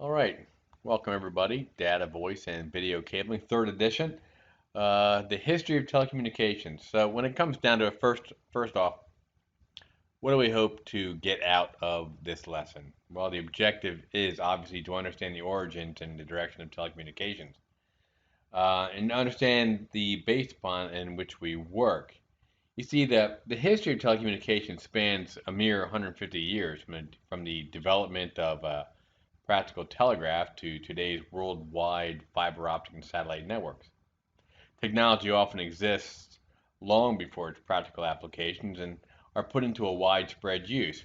All right, welcome everybody. Data, voice, and video cabling, third edition. The history of telecommunications. So when it comes down to it, first off, what do we hope to get out of this lesson? Well, the objective is obviously to understand the origins and the direction of telecommunications, and understand the base upon in which we work. You see, the history of telecommunications spans a mere 150 years from the development of practical telegraph to today's worldwide fiber optic and satellite networks. Technology often exists long before its practical applications and are put into a widespread use.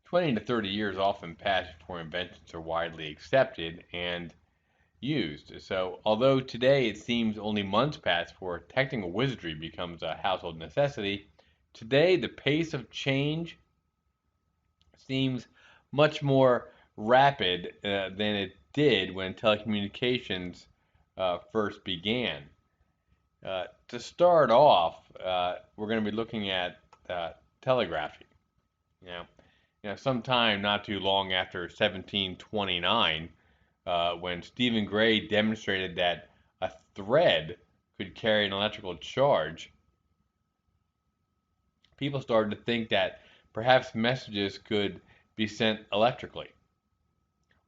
20 to 30 years often pass before inventions are widely accepted and used. So, although today it seems only months pass before technical wizardry becomes a household necessity, today the pace of change seems much more rapid than it did when telecommunications first began. To start off, we're going to be looking at telegraphy. You know, sometime not too long after 1729, when Stephen Gray demonstrated that a thread could carry an electrical charge, people started to think that perhaps messages could be sent electrically.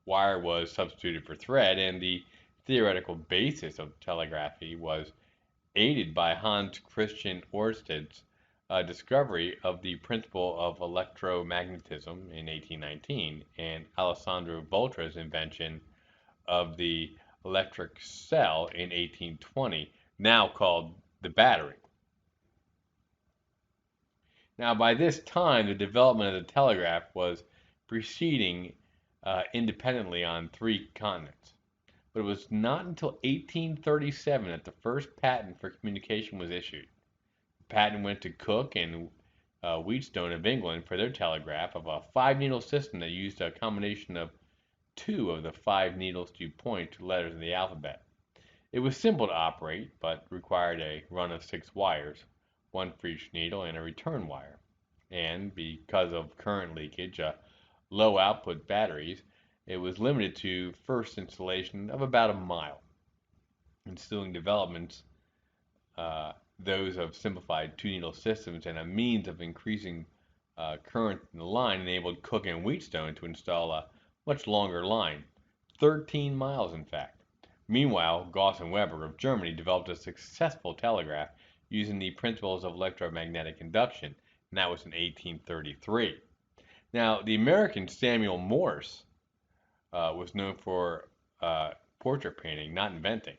Wire was substituted for thread, and the theoretical basis of telegraphy was aided by Hans Christian Ørsted's discovery of the principle of electromagnetism in 1819 and Alessandro Volta's invention of the electric cell in 1820, now called the battery. Now, by this time, the development of the telegraph was proceeding independently on three continents. But it was not until 1837 that the first patent for communication was issued. The patent went to Cooke and Wheatstone of England for their telegraph of a five-needle system that used a combination of two of the five needles to point to letters in the alphabet. It was simple to operate, but required a run of six wires, one for each needle and a return wire. And because of current leakage, low output batteries, it was limited to first installation of about a mile. Ensuing developments, those of simplified two needle systems and a means of increasing current in the line, enabled Cooke and Wheatstone to install a much longer line, 13 miles in fact. Meanwhile, Gauss and Weber of Germany developed a successful telegraph using the principles of electromagnetic induction, and that was in 1833. Now, the American Samuel Morse was known for portrait painting, not inventing.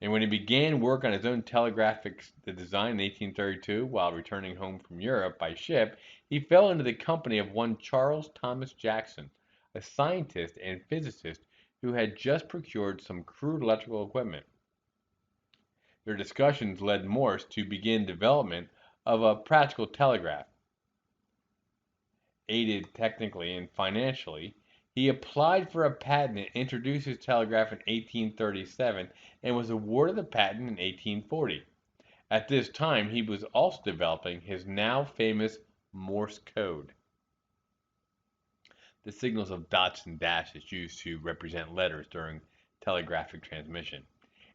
And when he began work on his own telegraphic design in 1832, while returning home from Europe by ship, he fell into the company of one Charles Thomas Jackson, a scientist and physicist who had just procured some crude electrical equipment. Their discussions led Morse to begin development of a practical telegraph. Aided technically and financially, he applied for a patent and introduced his telegraph in 1837 and was awarded the patent in 1840. At this time, he was also developing his now famous Morse code. The signals of dots and dashes used to represent letters during telegraphic transmission.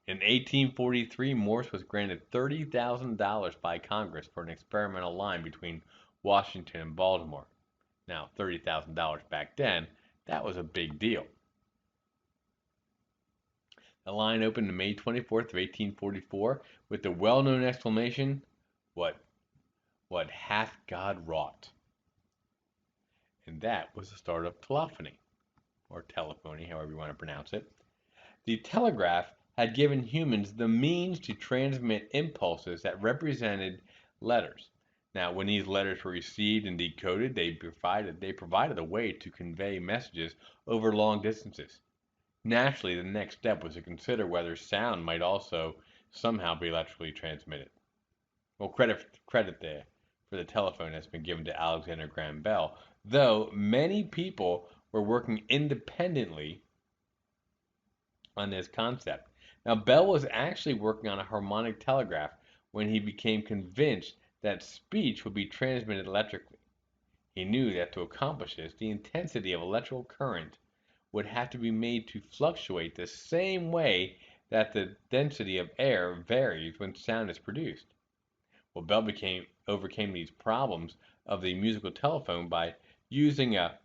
In 1843, Morse was granted $30,000 by Congress for an experimental line between Washington and Baltimore. Now, $30,000 back then, that was a big deal. The line opened on May 24th of 1844 with the well-known exclamation, what hath God wrought? And that was the start of telephony, or telephony, however you want to pronounce it. The telegraph had given humans the means to transmit impulses that represented letters. Now, when these letters were received and decoded, they provided a way to convey messages over long distances. Naturally, the next step was to consider whether sound might also somehow be electrically transmitted. Well, credit there for the telephone has been given to Alexander Graham Bell, though many people were working independently on this concept. Now, Bell was actually working on a harmonic telegraph when he became convinced that speech would be transmitted electrically. He knew that to accomplish this, the intensity of electrical current would have to be made to fluctuate the same way that the density of air varies when sound is produced. Well, Bell overcame these problems of the musical telephone by using a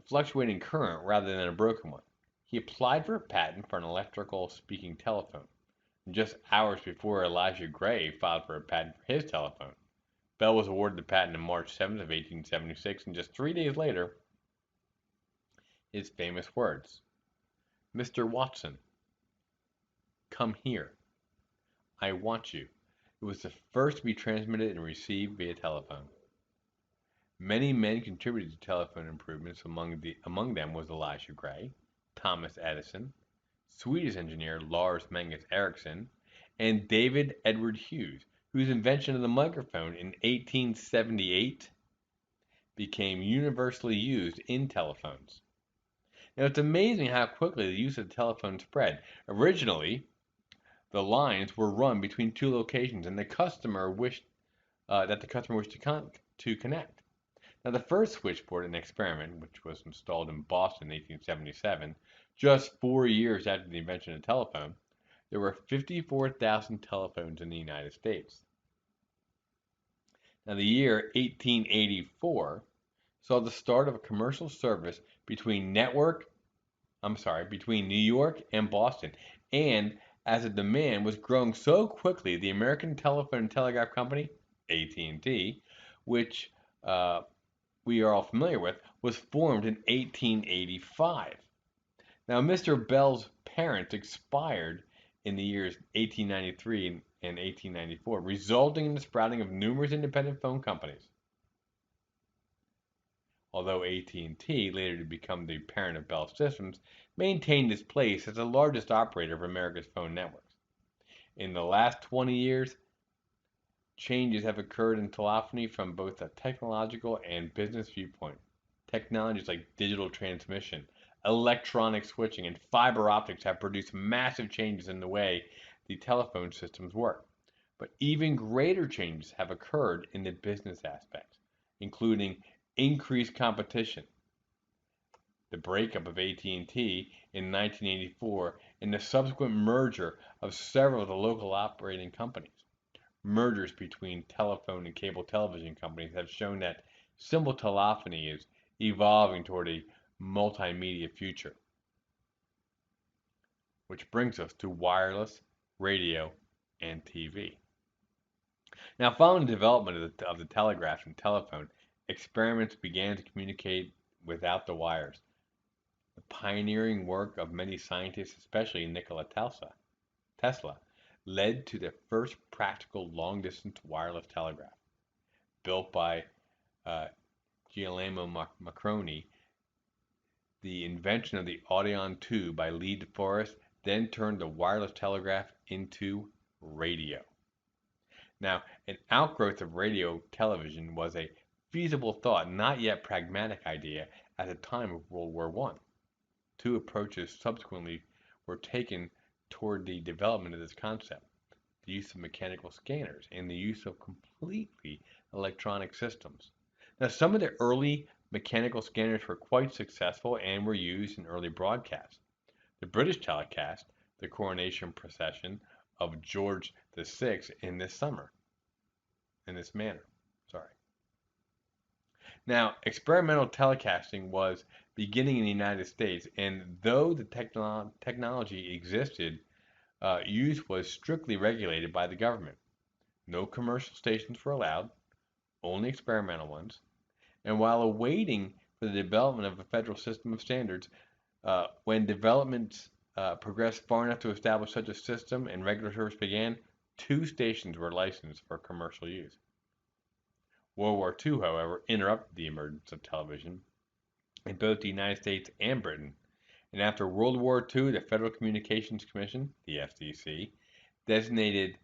fluctuating current rather than a broken one. He applied for a patent for an electrical speaking telephone. Just hours before Elijah Gray filed for a patent for his telephone. Bell was awarded the patent on March 7th of 1876, and just 3 days later, his famous words, "Mr. Watson, come here. I want you." It was the first to be transmitted and received via telephone. Many men contributed to telephone improvements. Among them was Elijah Gray, Thomas Edison, Swedish engineer Lars Magnus Ericsson, and David Edward Hughes, whose invention of the microphone in 1878 became universally used in telephones. Now, it's amazing how quickly the use of the telephone spread. Originally, the lines were run between two locations, and the customer wished to connect. Now, the first switchboard in experiment, which was installed in Boston in 1877, just 4 years after the invention of the telephone, there were 54,000 telephones in the United States. Now, the year 1884 saw the start of a commercial service between between New York and Boston. And as the demand was growing so quickly, the American Telephone and Telegraph Company, AT&T, which we are all familiar with, was formed in 1885. Now, Mr. Bell's parents expired in the years 1893 and 1894, resulting in the sprouting of numerous independent phone companies. Although AT&T, later to become the parent of Bell Systems, maintained its place as the largest operator of America's phone networks. In the last 20 years, changes have occurred in telephony from both a technological and business viewpoint. Technologies like digital transmission, electronic switching, and fiber optics have produced massive changes in the way the telephone systems work. But even greater changes have occurred in the business aspects, including increased competition, the breakup of AT&T in 1984, and the subsequent merger of several of the local operating companies. Mergers between telephone and cable television companies have shown that simple telephony is evolving toward a multimedia future. Which brings us to wireless, radio, and TV. Now, following the development of the telegraph and telephone, experiments began to communicate without the wires. The pioneering work of many scientists, especially Nikola Tesla, led to the first practical long-distance wireless telegraph. Built by Guglielmo Marconi, the invention of the Audion tube by Lee De Forest then turned the wireless telegraph into radio. Now, an outgrowth of radio television was a feasible thought, not yet pragmatic idea at the time of World War I. Two approaches subsequently were taken toward the development of this concept: the use of mechanical scanners and the use of completely electronic systems. Now, some of the early mechanical scanners were quite successful and were used in early broadcasts. The British telecast the coronation procession of George VI in this manner. Now, experimental telecasting was beginning in the United States, and though the technology existed, use was strictly regulated by the government. No commercial stations were allowed, only experimental ones. And while awaiting for the development of a federal system of standards, when developments progressed far enough to establish such a system and regular service began, 2 stations were licensed for commercial use. World War II, however, interrupted the emergence of television in both the United States and Britain. And after World War II, the Federal Communications Commission, the FCC, designated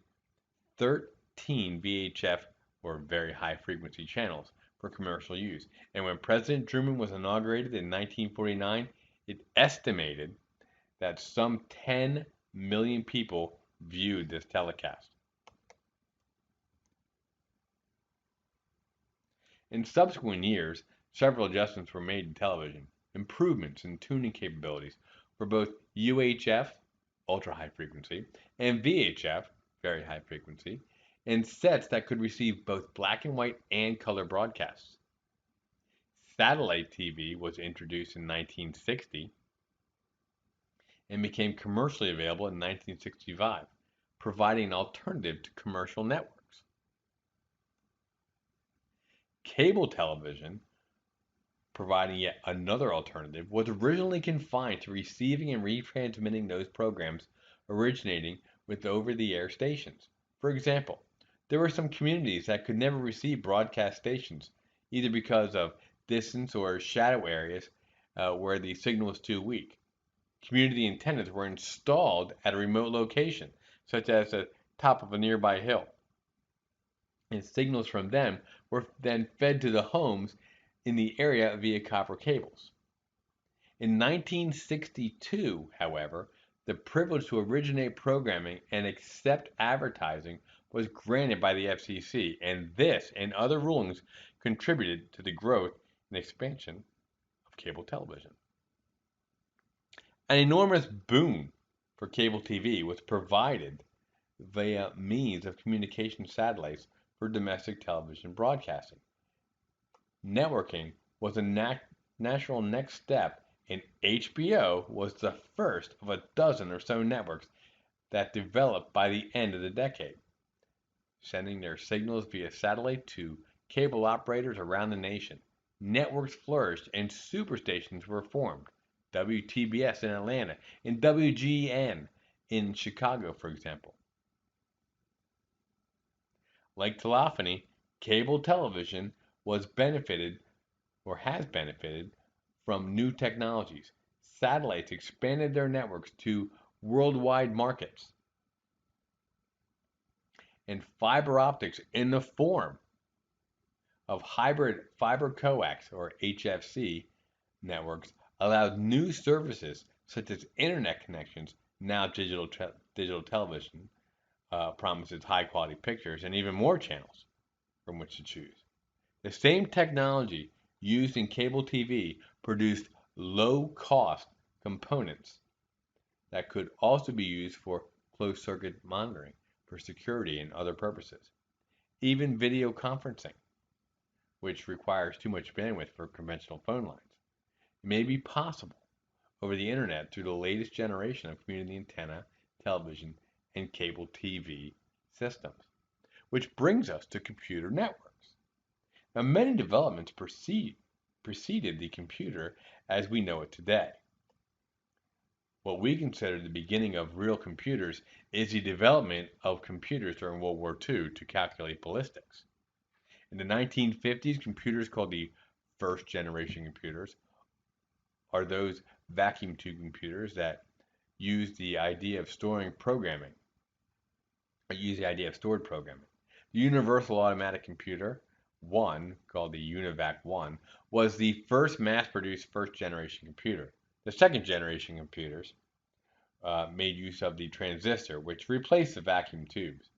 13 VHF, or very high frequency channels, for commercial use. And when President Truman was inaugurated in 1949, it estimated that some 10 million people viewed this telecast. In subsequent years, several adjustments were made to television. improvements in tuning capabilities for both UHF, ultra high frequency, and VHF, very high frequency, and sets that could receive both black and white and color broadcasts. Satellite TV was introduced in 1960 and became commercially available in 1965, providing an alternative to commercial networks. Cable television, providing yet another alternative, was originally confined to receiving and retransmitting those programs originating with over-the-air stations. For example, there were some communities that could never receive broadcast stations, either because of distance or shadow areas where the signal was too weak. Community antennas were installed at a remote location, such as the top of a nearby hill, and signals from them were then fed to the homes in the area via copper cables. In 1962, however, the privilege to originate programming and accept advertising was granted by the FCC, and this and other rulings contributed to the growth and expansion of cable television. An enormous boon for cable TV was provided via means of communication satellites for domestic television broadcasting. Networking was a natural next step, and HBO was the first of a dozen or so networks that developed by the end of the decade, sending their signals via satellite to cable operators around the nation. Networks flourished and superstations were formed. WTBS in Atlanta and WGN in Chicago, for example. Like telephony, cable television was benefited or has benefited from new technologies. Satellites expanded their networks to worldwide markets, and fiber optics in the form of hybrid fiber coax or HFC networks allowed new services such as internet connections. Now digital television promises high quality pictures and even more channels from which to choose. The same technology used in cable TV produced low cost components that could also be used for closed circuit monitoring for security and other purposes. Even video conferencing, which requires too much bandwidth for conventional phone lines, may be possible over the internet through the latest generation of community antenna, television, and cable TV systems. Which brings us to computer networks. Now, many developments preceded the computer as we know it today. What we consider the beginning of real computers is the development of computers during World War II to calculate ballistics. In the 1950s, computers called the first generation computers are those vacuum tube computers that use the idea of stored programming. The Universal Automatic Computer 1, called the UNIVAC 1, was the first mass-produced first-generation computer. The second-generation computers made use of the transistor, which replaced the vacuum tubes.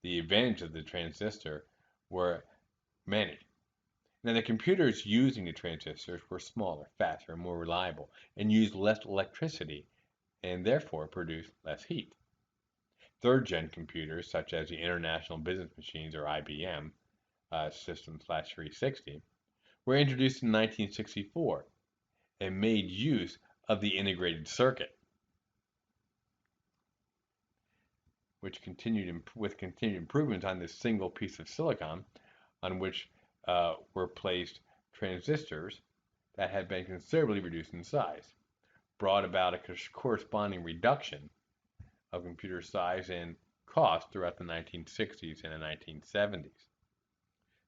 The advantages of the transistor were many. Now, the computers using the transistors were smaller, faster, and more reliable, and used less electricity, and therefore produced less heat. Third-gen computers, such as the International Business Machines, or IBM, System/360, were introduced in 1964 and made use of the integrated circuit, which continued improvements on this single piece of silicon on which were placed transistors that had been considerably reduced in size, brought about a corresponding reduction of computer size and cost throughout the 1960s and the 1970s.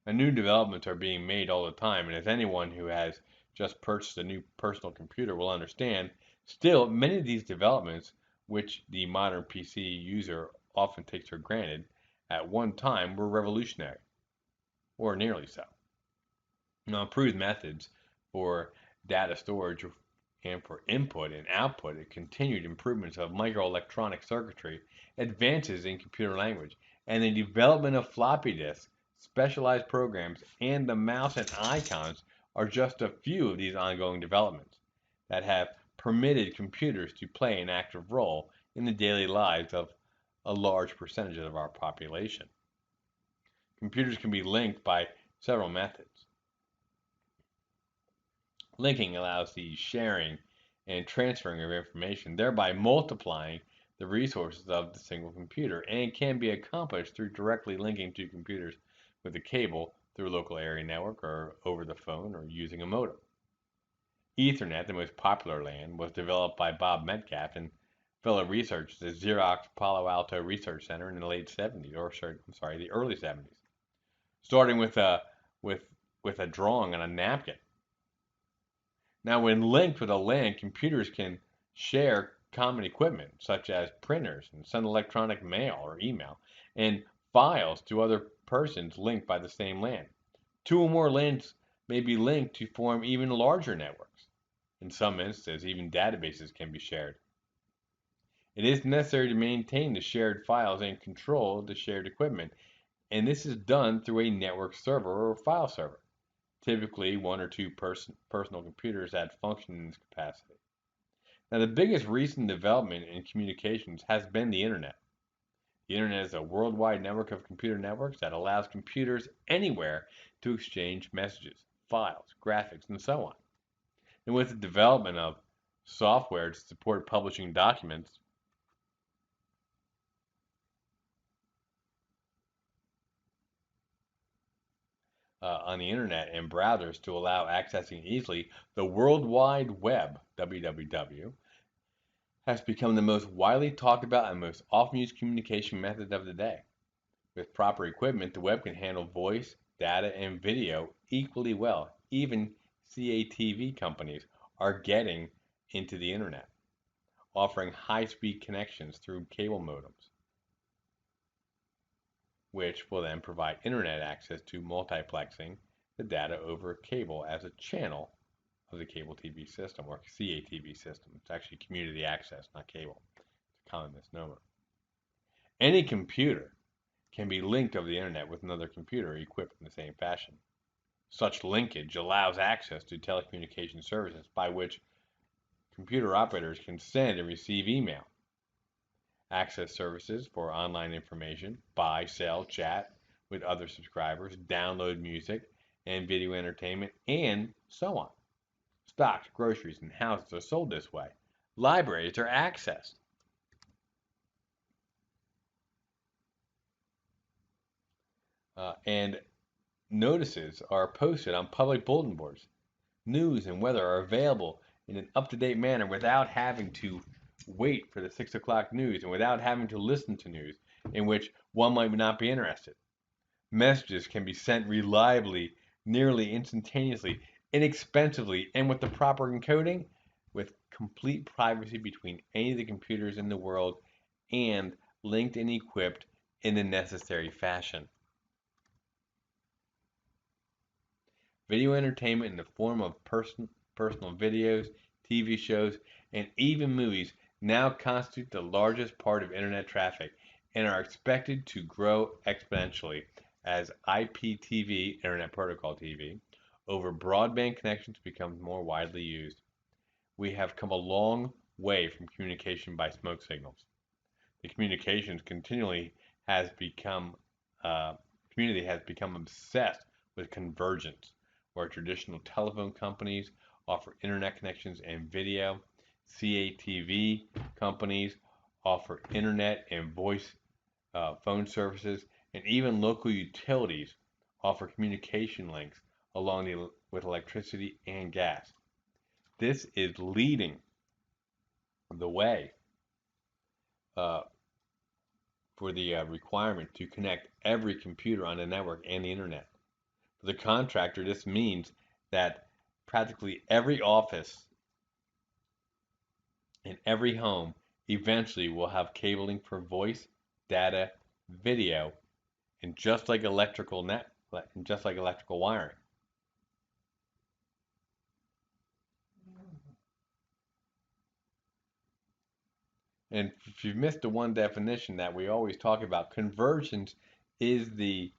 Now, new developments are being made all the time, and as anyone who has just purchased a new personal computer will understand, still many of these developments, which the modern PC user often takes for granted, at one time were revolutionary, or nearly so. Now, improved methods for data storage and for input and output, and continued improvements of microelectronic circuitry, advances in computer language, and the development of floppy disks, specialized programs, and the mouse and icons are just a few of these ongoing developments that have permitted computers to play an active role in the daily lives of a large percentage of our population. Computers can be linked by several methods. Linking allows the sharing and transferring of information, thereby multiplying the resources of the single computer, and can be accomplished through directly linking two computers with a cable through a local area network or over the phone or using a modem. Ethernet, the most popular LAN, was developed by Bob Metcalf and fellow researchers at Xerox Palo Alto Research Center in the late 70s, or the early 70s, starting with a drawing on a napkin. Now, when linked with a LAN, computers can share common equipment such as printers and send electronic mail or email and files to other persons linked by the same LAN. Two or more LANs may be linked to form even larger networks. In some instances, even databases can be shared. It is necessary to maintain the shared files and control the shared equipment, and this is done through a network server or file server, typically one or two personal computers that function in this capacity. Now, the biggest recent development in communications has been the Internet. The Internet is a worldwide network of computer networks that allows computers anywhere to exchange messages, files, graphics, and so on. And with the development of software to support publishing documents, on the internet and browsers to allow accessing easily, the World Wide Web, WWW, has become the most widely talked about and most often used communication method of the day. With proper equipment, the web can handle voice, data, and video equally well. Even CATV companies are getting into the internet, offering high-speed connections through cable modems, which will then provide internet access to multiplexing the data over cable as a channel of the cable TV system or CATV system. It's actually community access, not cable. It's a common misnomer. Any computer can be linked over the internet with another computer equipped in the same fashion. Such linkage allows access to telecommunication services by which computer operators can send and receive email, access services for online information, buy, sell, chat with other subscribers, download music and video entertainment, and so on. Stocks, groceries, and houses are sold this way. Libraries are accessed. And notices are posted on public bulletin boards. News and weather are available in an up-to-date manner without having to wait for the 6 o'clock news and without having to listen to news in which one might not be interested. Messages can be sent reliably, nearly instantaneously, inexpensively, and with the proper encoding, with complete privacy between any of the computers in the world and linked and equipped in the necessary fashion. Video entertainment in the form of personal videos, TV shows, and even movies now constitute the largest part of internet traffic and are expected to grow exponentially as IPTV, Internet Protocol TV, over broadband connections becomes more widely used. We have come a long way from communication by smoke signals. The community has become obsessed with convergence, where traditional telephone companies offer internet connections and video. CATV companies offer internet and voice phone services, and even local utilities offer communication links with electricity and gas. This is leading the way uh, for the requirement to connect every computer on the network and the internet. For the contractor, this means that practically every office and every home eventually will have cabling for voice, data, video, and just like electrical wiring. And if you've missed the one definition that we always talk about, convergence is the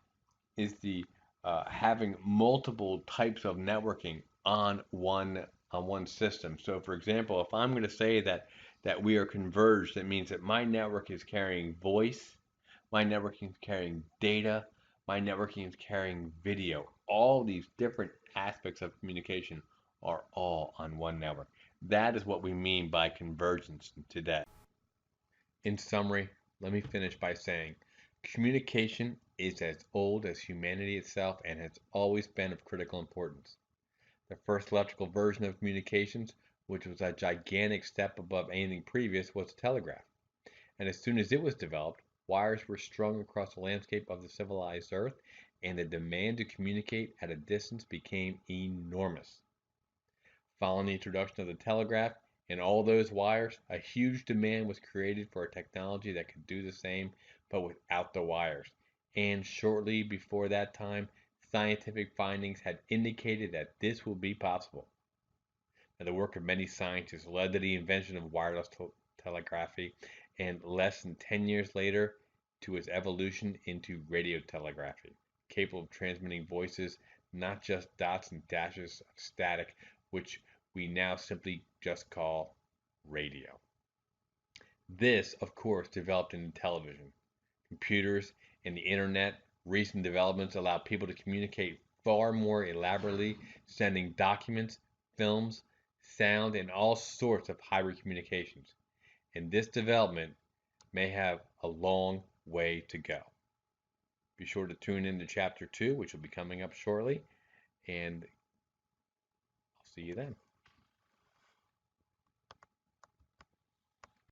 having multiple types of networking on one system. So for example, if I'm going to say that we are converged, that means that my network is carrying voice, my networking is carrying data, my networking is carrying video. All these different aspects of communication are all on one network. That is what we mean by convergence today. In summary, let me finish by saying communication is as old as humanity itself and has always been of critical importance. The first electrical version of communications, which was a gigantic step above anything previous, was the telegraph. And as soon as it was developed, wires were strung across the landscape of the civilized Earth, and the demand to communicate at a distance became enormous. Following the introduction of the telegraph and all those wires, a huge demand was created for a technology that could do the same, but without the wires. And shortly before that time, scientific findings had indicated that this would be possible. Now, the work of many scientists led to the invention of wireless telegraphy, and less than 10 years later, to its evolution into radio telegraphy, capable of transmitting voices, not just dots and dashes of static, which we now simply just call radio. This, of course, developed into television. Computers and the internet, recent developments allow people to communicate far more elaborately, sending documents, films, sound, and all sorts of hybrid communications. And this development may have a long way to go. Be sure to tune in to Chapter 2, which will be coming up shortly, and I'll see you then.